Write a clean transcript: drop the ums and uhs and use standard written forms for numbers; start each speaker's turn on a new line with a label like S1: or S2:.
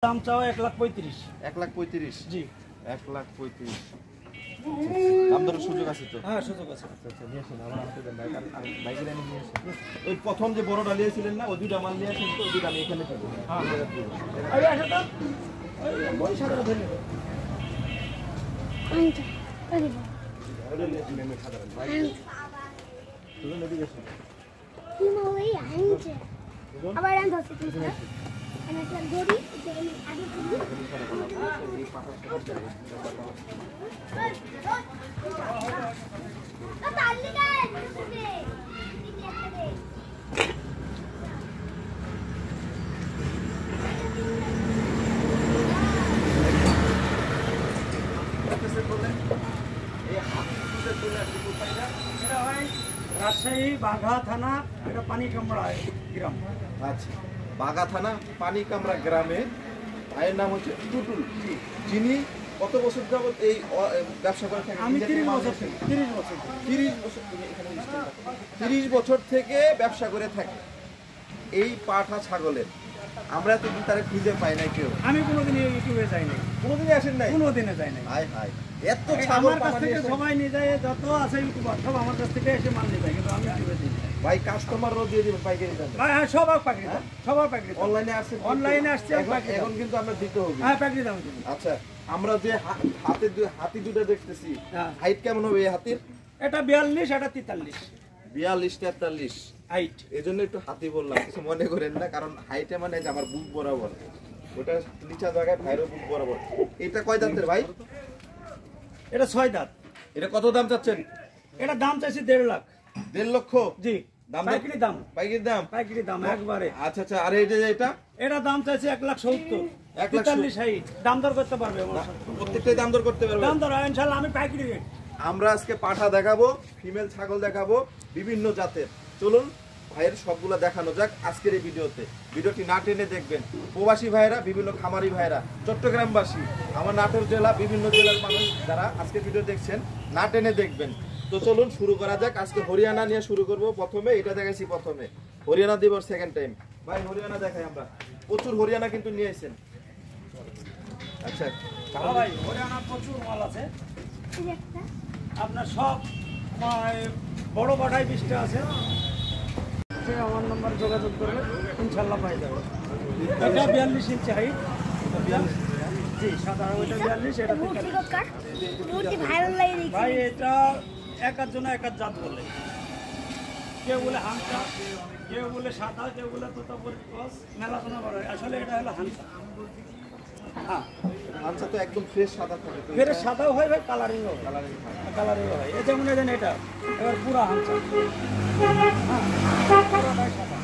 S1: দাম চাও 1,35,000
S2: 1,35,000
S1: জি
S2: 1,35,000 দাম দরের সুযোগ আছে তো?
S1: হ্যাঁ সুযোগ আছে।
S2: আচ্ছা নিয়ে আসেন আমার হাতে দেন ভাই, আর বাইকের এনে নিয়ে আসেন। ওই প্রথম যে বড় ডালিয়া ছিলেন না, ওই দুইটা মাল নিয়ে আসেন তো, ওই দুইটা আমি এখানে দেবো।
S1: হ্যাঁ আরে আসো তো ওই বই সাদা ধরে
S3: আনতে আরে
S2: ওটা নিয়ে আসেন আমি সাধারণ ভাই তুমি নদী গেছো
S3: কি মাওই আনতে আবার আনতে হচ্ছে তুমি আমি একটা গড়ি আগে করি তালি গায়
S1: রাজশাহী বাঘা থানা, এটা পানি কামড়া গ্রাম।
S2: আচ্ছা, বাগা থানা পানি কামরা গ্রামে ভাইয়ের নাম হচ্ছে টুটুল, যিনি কত বছর যাবত এই ব্যবসা করে থাকেন?
S1: আমি 30 বছর থেকে 30 বছর
S2: 30 বছর থেকে এখানে 30 বছর থেকে ব্যবসা করে থাকে এই পাঠা ছাগলের। আমরা এতদিন তারা খুঁজে পাই নাই কেউ।
S1: আমি কোনোদিন ইউটিউবে যাই নাই,
S2: কোনোদিনই আসেন নাই?
S1: কোনোদিনে যাই নাই।
S2: হাই হাই, এত ছাগল
S1: আমার কাছ থেকে সবাই নিয়ে যায়, যত আছে ইউটিউবার সব আমার কাছ থেকে এসে মাল নিয়ে যায়, কিন্তু আমি ইউটিউবে দিই না।
S2: ভাই কাস্টমারও দিয়ে দিবেন পাইকারি দামে?
S1: ভাই হ্যাঁ সবার পাকড়ি দাম, সবার পাকড়ি দাম।
S2: অনলাইনে আসছে,
S1: অনলাইনে আসছে
S2: এখন কিন্তু আমরা দিতে হবে।
S1: হ্যাঁ পাকড়ি দাম দিই।
S2: আচ্ছা, আমরা যে হাতি দুটো দেখতেছি,
S1: হ্যাঁ।
S2: হাইট কেমন হবে এই হাতির?
S1: এটা 42, এটা 43
S2: 42 43
S1: হাইট।
S2: এই জন্য একটু হাতি বললাম, কিছু মনে করেন না, কারণ হাইটে মানে যে আমার বুক বরাবর, ওটা নিচা জায়গায় ভাইরও বুক বরাবর। এটা কয় দাঁতের ভাই?
S1: এটা 6 দাঁত।
S2: এটা কত দাম চাচ্ছেন?
S1: এটা দাম চাইছি 1.5 লাখ।
S2: 1.5 লক্ষ
S1: জি
S2: দাম?
S1: পাইকারি দাম,
S2: পাইকারি দাম?
S1: পাইকারি দাম একবারে।
S2: আচ্ছা আচ্ছা, আর এটা
S1: এটা দাম চাইছে 1,70,000 43 হাইট। দাম দর করতে পারবে আমার সাথে?
S2: প্রত্যেকটাই দাম দর করতে পারবে?
S1: দাম দর ইনশাআল্লাহ আমি পাইকারি রেট।
S2: আমরা আজকে পাঠা দেখাবো, ফিমেল ছাগল দেখাবো বিভিন্ন জাতের। চলুন ভাইয়ের সবগুলা দেখানো যাক আজকের এই ভিডিওতে। ভিডিওটি না টেনে দেখবেন। প্রবাসী ভাইয়েরা, বিভিন্ন খামারি ভাইয়েরা, চট্টগ্রামবাসী, আমার নাটোর জেলা, বিভিন্ন জেলার মানুষ যারা আজকের ভিডিও দেখছেন, না টেনে দেখবেন। তো চলুন শুরু করা যাক। আজকে হরিয়ানা নিয়ে শুরু করব। প্রথমে এটা দেখাইছি, প্রথমে হরিয়ানা দিব সেকেন্ড টাইম। ভাই হরিয়ানা দেখাই আমরা, প্রচুর হরিয়ানা কিন্তু নিয়ে আসেন। আচ্ছা
S1: ভাই হরিয়ানা প্রচুর মাল আছে
S3: এই একটা
S1: আপনার, সব বড় বাটাই 20টা আছে। সে আমার নাম্বার যোগাযোগ করলে ইনশাল্লাহ পাই যাবে। এটা 42 ইঞ্চি হাইট। জি সাদা, ওইটা 42, এটা 43।
S3: কার রুটি ভাইরাল লাগে দেখি
S1: ভাই এটা এক একজন এক এক জাত বলে, কেউ বলে হাংসা, কেউ বলে সাদা, কেউ বলে তোতাপুরি ক্রস, মেলাচনা করে। আসলে এটা হলো হাংসা। হ্যাঁ
S2: আচ্ছা, তো একদম ফ্রেশ সাদা থাকে তো?
S1: ফের সাদাও হয় ভাই, কালারিংও হয়।
S2: কালারিং
S1: কালারিংও হয়। এই যেমন এটা এবার পুরা হাংসা, হ্যাঁ পুরাটাই সাদা।